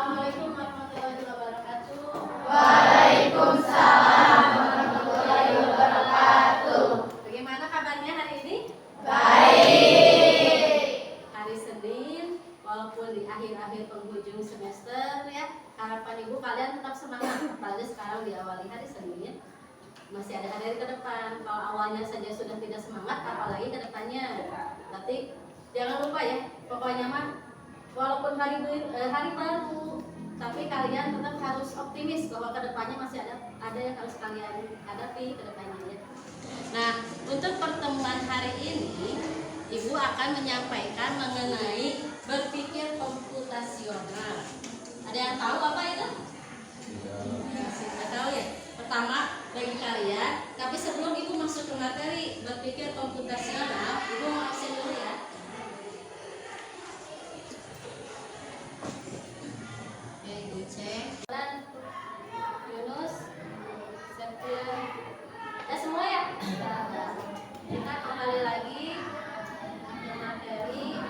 Assalamualaikum warahmatullahi wabarakatuh. Waalaikumsalam warahmatullahi wabarakatuh. Bagaimana kabarnya hari ini? Baik. Hari Senin, walaupun di akhir-akhir penghujung semester ya, harapan ibu kalian tetap semangat. Apalagi sekarang diawali hari Senin, masih ada hari ke depan. Kalau awalnya saja sudah tidak semangat, apalagi ke depannya. Berarti jangan lupa ya, pokoknya mah walaupun hari baru, tapi kalian tetap harus optimis bahwa kedepannya masih ada yang harus kalian hadapi kedepannya ya. Nah, untuk pertemuan hari ini, Ibu akan menyampaikan mengenai berpikir komputasional. Ada yang tahu apa itu? Masih nggak tahu ya. Pertama bagi kalian, tapi sebelum Ibu masuk ke materi berpikir komputasional, Ibu mau absen dulu ya. Cek dan Yunus, Septian, ya semua ya. Kita kembali lagi ke materi.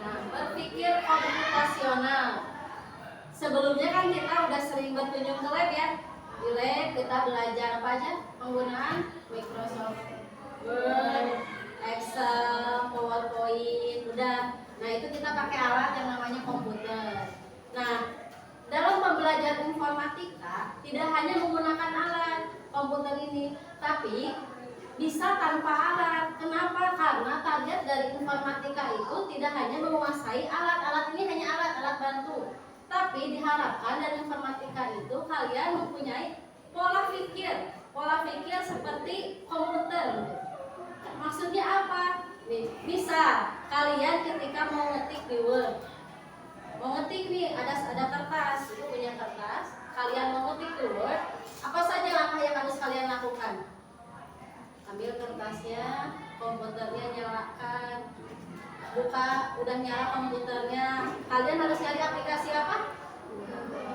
Nah, berpikir komputasional. Sebelumnya kan kita udah sering berkunjung ke lab ya. Di lab kita belajar apa aja? Penggunaan Microsoft Word, Excel, PowerPoint, udah. Nah itu kita pakai alat yang namanya komputer. Nah, dalam pembelajaran informatika tidak hanya menggunakan alat komputer ini, tapi bisa tanpa alat. Kenapa? Karena target dari informatika itu tidak hanya menguasai alat-alat ini, hanya alat-alat bantu, tapi diharapkan dari informatika itu kalian mempunyai pola pikir seperti komputer. Maksudnya apa? Nih, bisa kalian ketika mau ngetik di Word, mau ngetik nih, ada kertas, itu punya kertas, kalian mau ngetik di Word, apa saja langkah yang harus kalian lakukan? Ambil kertasnya, komputernya nyalakan, buka, udah nyala komputernya, kalian harus cari aplikasi apa?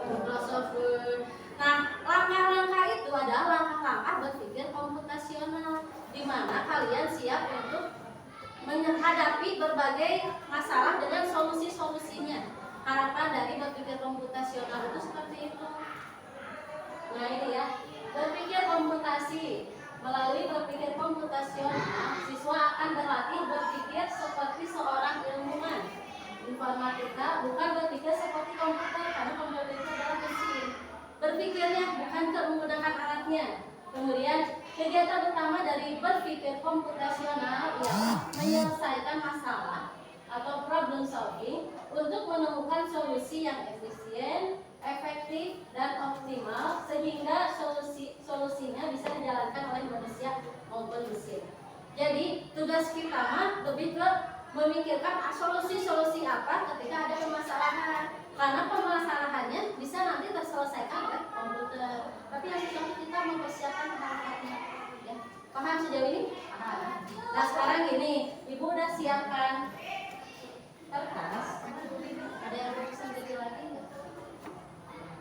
Microsoft Word. Nah, langkah-langkah itu adalah langkah-langkah berpikir komputasional, di mana kalian siap untuk menghadapi berbagai masalah dengan solusi-solusinya. Harapan dari berpikir komputasional itu seperti itu. Nah ini ya, berpikir komputasi. Melalui berpikir komputasional, siswa akan berlatih berpikir seperti seorang ilmuwan informatika, bukan berpikir seperti komputer, karena komputer itu adalah mesin. Berpikirnya bukan menggunakan alatnya. Kemudian kegiatan utama dari berpikir komputasional ialah menyelesaikan masalah atau problem solving untuk menemukan solusi yang efisien, efektif, dan optimal sehingga solusinya bisa dijalankan oleh manusia maupun mesin. Jadi tugas kita mah lebih ke memikirkan solusi-solusi apa ketika ada permasalahan, karena permasalahannya bisa nanti terselesaikan oleh komputer. Tapi yang penting kita mempersiapkan hal-halnya. Ya. Paham sejauh ini? Paham. Nah sekarang gini, Ibu udah siapkan kertas. Ada yang mau sendiri lagi nggak?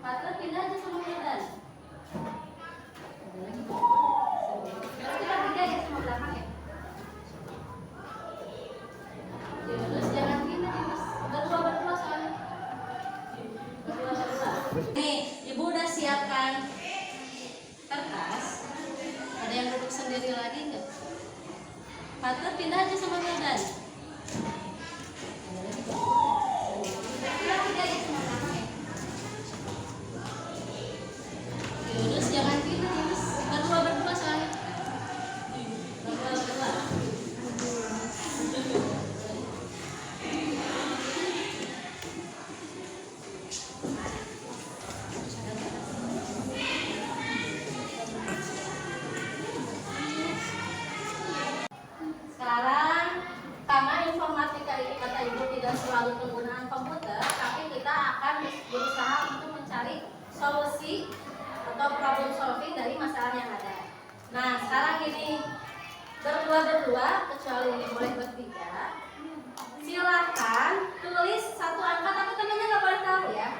Partner pindah aja sama Firdan. Kita pindah ya sama belakang ya. Terus jangan pindah terus. Berdua soalnya. Berdua. Nih, Ibu udah siapkan kertas. Ada yang duduk sendiri lagi nggak? Partner pindah aja sama Firdan. Terus jangan pindah terus. Berdua soalnya. Berdua. Sekarang karena informatika itu kata Ibu tidak selalu penggunaan komputer, tapi kita akan berusaha untuk mencari solusi atau problem solving dari masalah yang ada. Nah sekarang ini berdua, kecuali ini boleh bertiga. Silakan tulis satu angka, tapi temannya nggak boleh tahu ya.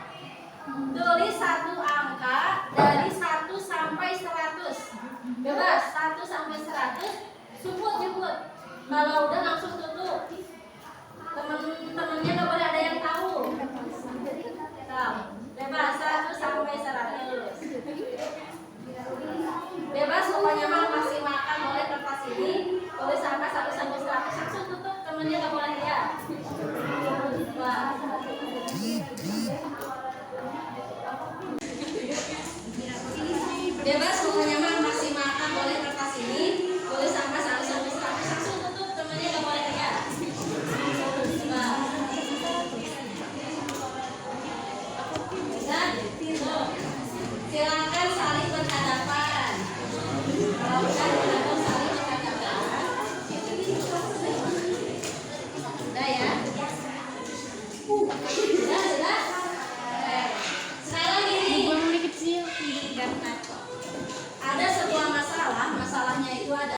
Tulis satu angka dari 1 sampai 100. Bebas 1 sampai 100. Jemput. Kalau udah langsung tutup. Teman-temannya nggak boleh ada yang tahu. 1 Bebas 1 sampai 100. Bebas pokoknya mah masih makan boleh kertas ini. Tulis angka 1 sampai 100. Langsung tutup, temennya nggak boleh lihat. Wah. Bebas pokoknya mah masih makan boleh kertas ini. Tulis angka 1 sampai 100. Langsung tutup, temennya nggak boleh lihat. Wah. Silakan saling berhadapan. Kalau udah silakan saling berhadapan. Udah ya? Sudah? Sekarang ini kecil. ada sebuah masalah. Masalahnya itu ada.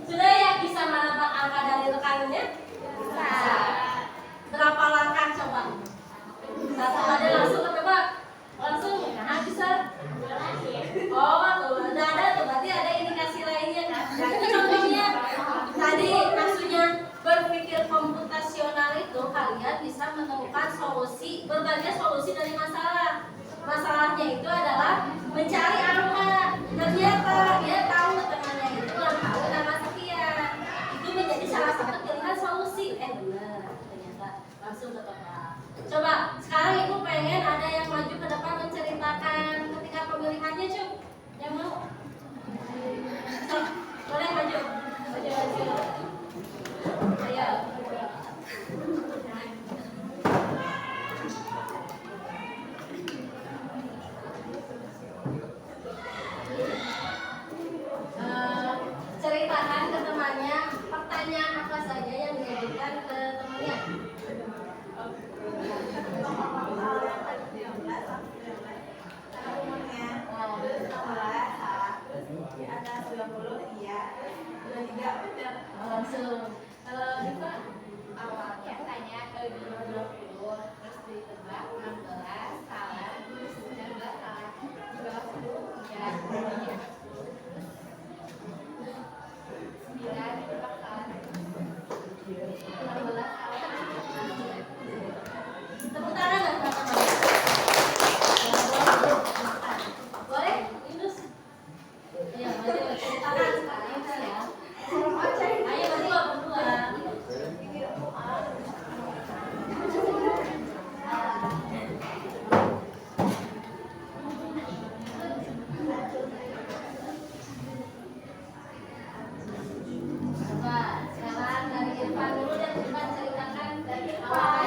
Sudah ya bisa menebak angka dari rekannya? Berapa langkah coba? Satu ada langsung ketebak. Langsung bisa. Oh, tuh udah ada tuh, berarti ada indikasi lainnya kan? Jadi contohnya tadi maksudnya berpikir komputasional itu kalian bisa menemukan solusi, berbagai solusi dari masalah. Masalahnya itu adalah mencari angka. Ternyata dia tahu temannya itu yang tahu nama sekian. Itu menjadi salah satu pilihan solusi. Benar, ternyata langsung ketebak. Coba sekarang ibu pengen ada yang maju ke depan menceritakan ketika pemilihannya, Cuk. Yang mau? Boleh maju. Maju. Ayo. Ceritakan ke temannya pertanyaan apa saja yang diajukan ke temannya. Langsung. Kalau Diva Awalnya tanya ke 20, terus ditebak 16, salah, 19 salah, 20, ya, 9 ditebak salah, 16 salah. tepuk tangan nggak teman-teman? Boleh? Indus? Iya, maju. Tepuk tangan sekarang ya. Ayo berdua. Coba sekarang dari Irfan dulu dan Irfan ceritakan dari awal.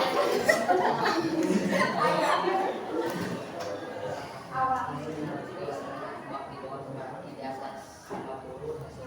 Di atas 50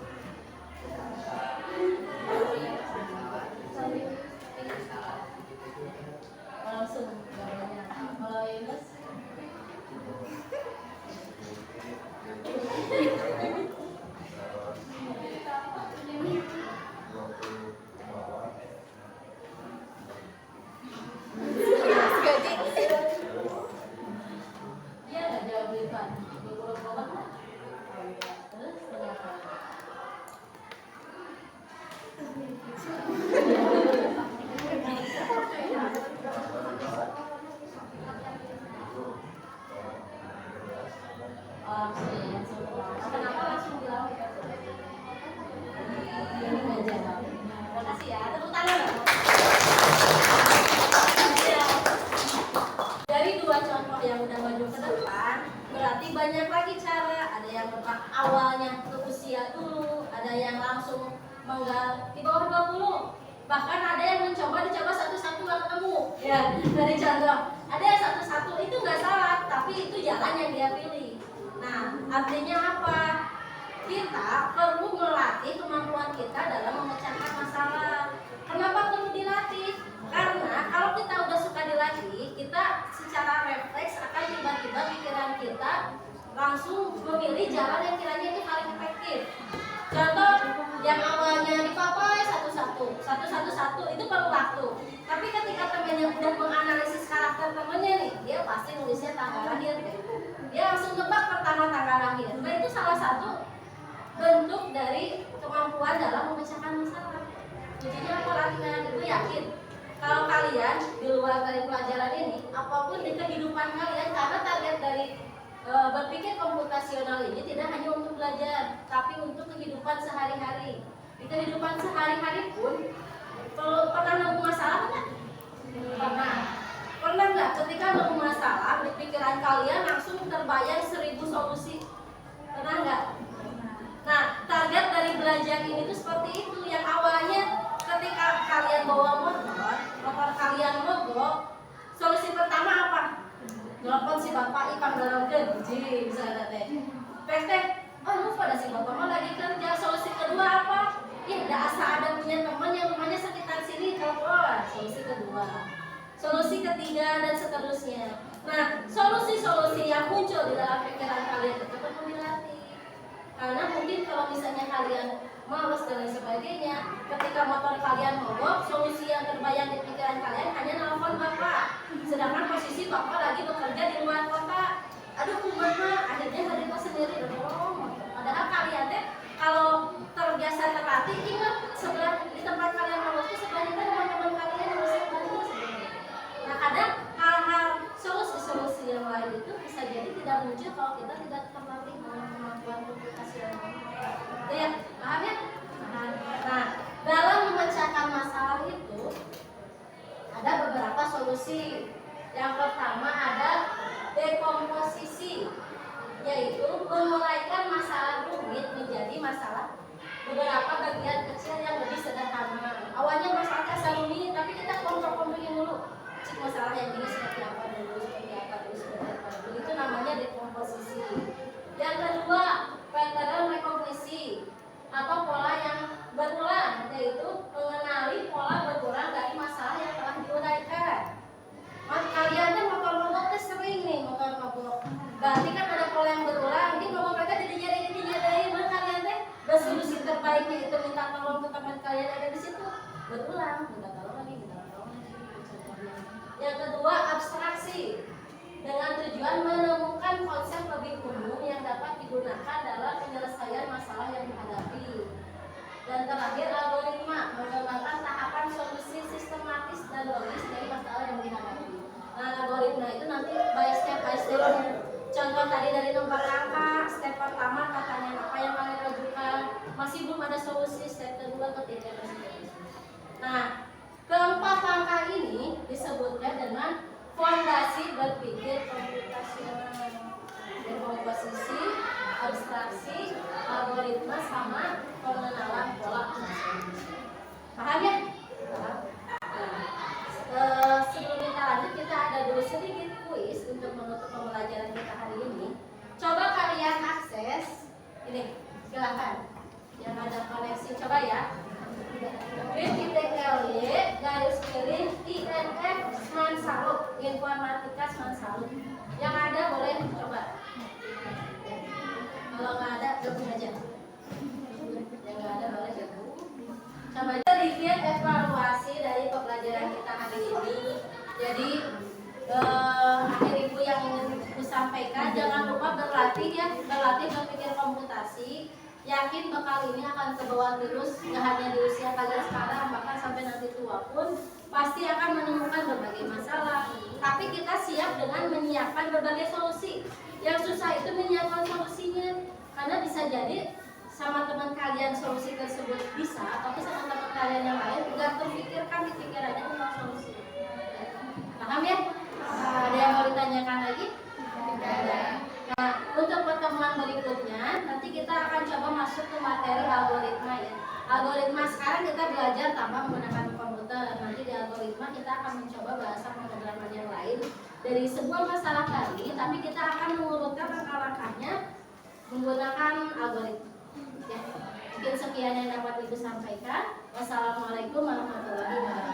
ada yang langsung menggal di bawah 20. Bahkan ada yang dicoba satu-satu nggak ketemu. Ya, dari contoh, ada yang satu-satu itu nggak salah, tapi itu jalan yang dia pilih. Nah, artinya apa? Kita perlu melatih kemampuan kita dalam memecahkan masalah. Kenapa perlu dilatih? Karena kalau kita udah suka dilatih, kita secara refleks akan tiba-tiba pikiran kita langsung memilih jalan yang kiranya itu paling efektif. Contoh yang awalnya dipapai satu-satu itu perlu waktu. Tapi ketika temannya udah menganalisis karakter temannya nih, dia pasti nulisnya tanggal lahir. Dia langsung nebak pertama tanggal lahir. Nah itu salah satu bentuk dari kemampuan dalam memecahkan masalah. Jadinya apa latihan itu yakin kalau kalian di luar dari pelajaran ini, apapun di kehidupan kalian, karena target dari berpikir komputasional ini tidak hanya untuk belajar, tapi untuk kehidupan sehari-hari. Di kehidupan sehari-hari pun pernah nemu masalah nggak? Pernah nggak ketika nemu masalah di pikiran kalian langsung terbayang 1000 solusi? Pernah nggak? Nah, target dari belajar ini tuh seperti itu. Yang awalnya ketika kalian bawa motor kalian mogok, solusi pertama apa? Nelfon si bapak ipang dalam kerja misalnya teh. Oh lupa ada si bapak mah lagi kerja. Solusi kedua apa? Ya ada punya teman yang rumahnya sekitar sini, telepon. Solusi kedua. Solusi ketiga dan seterusnya. Nah, solusi-solusi yang muncul di dalam pikiran kalian itu perlu dilatih. Karena mungkin kalau misalnya kalian malas dan lain sebagainya, ketika motor kalian mogok, solusi yang terbayang di pikiran kalian hanya nelfon bapak. Sedangkan posisi bapak lagi bekerja di luar kota. Aduh kumaha, akhirnya hari itu sendiri dorong. Padahal kalian teh kalau terbiasa terlatih, ingat sebelah di tempat kalian mogok itu sebelahnya teman-teman kalian yang bisa bantu sebenarnya. Nah kadang hal-hal solusi yang lain itu bisa jadi tidak muncul kalau kita tidak terlatih dengan kemampuan komputasional. Ya, paham ya? Nah, dalam memecahkan masalah itu ada beberapa solusi. Yang pertama ada dekomposisi, yaitu menguraikan masalah rumit menjadi masalah beberapa bagian kecil yang lebih sederhana. Awalnya masalah kasar rumit, tapi kita kontrol-kontrolin dulu. Cik masalah yang ini seperti apa dulu, seperti apa dulu. Itu namanya dekomposisi. Yang kedua, pattern recognition atau pola yang berulang, yaitu mengenali pola berulang dari masalah yang telah diuraikan. Kalian kan motor-motor sering nih motor-motor. Berarti kan ada pola yang berulang. Jadi kalau mereka jadi mana kalian teh solusi terbaiknya itu minta tolong ke teman kalian ada di situ. Berulang, minta tolong lagi. Yang kedua, abstraksi dengan tujuan menemukan konsep lebih umum yang dapat digunakan dalam penyelesaian masalah yang dihadapi. Dan terakhir, algoritma mengembangkan tahapan solusi sistematis dan logis dari masalah yang dihadapi. Nah, algoritma itu nanti by step. Contoh tadi dari nomor angka, step pertama katanya apa yang kalian lakukan, masih belum ada solusi, step kedua, ketiga, dan seterusnya. Nah, keempat langkah ini disebutnya dengan fondasi berpikir komputasional. Dekomposisi, abstraksi, algoritma, sama pengenalan pola. Paham ya? Paham? Sebelum kita lanjut, kita ada dulu sedikit kuis untuk menutup pembelajaran kita hari ini. Coba kalian akses ini, silakan. Yang ada koneksi, coba ya. BITLY garis miring INF Mansaluk, Informatika Mansaluk. Yang ada boleh coba. Kalau nggak ada, gabung aja. Yang nggak ada boleh gabung. Coba aja lihat evaluasi dari pembelajaran kita hari ini. Jadi akhir ibu yang ingin ibu sampaikan, jangan lupa berlatih berpikir komputasi. Yakin bekal ini akan terbawa terus, nggak hanya di usia kalian sekarang, bahkan sampai nanti tua pun pasti akan menemukan berbagai masalah. Tapi kita siap dengan menyiapkan berbagai solusi. Yang susah itu menyiapkan solusinya, karena bisa jadi sama teman kalian solusi tersebut bisa, tapi sama teman kalian yang lain nggak terpikirkan di pikirannya tentang solusi. Paham ya? Ada yang mau ditanyakan lagi? Tidak ada. Nah, untuk pertemuan berikutnya nanti kita akan coba masuk ke materi algoritma algoritma sekarang kita belajar tanpa menggunakan komputer. Nanti di algoritma kita akan mencoba bahasa pemrograman yang lain dari sebuah masalah tadi, tapi kita akan mengurutkan langkah-langkahnya menggunakan algoritma. Ya. Mungkin sekian yang dapat Ibu sampaikan. Wassalamualaikum warahmatullahi wabarakatuh.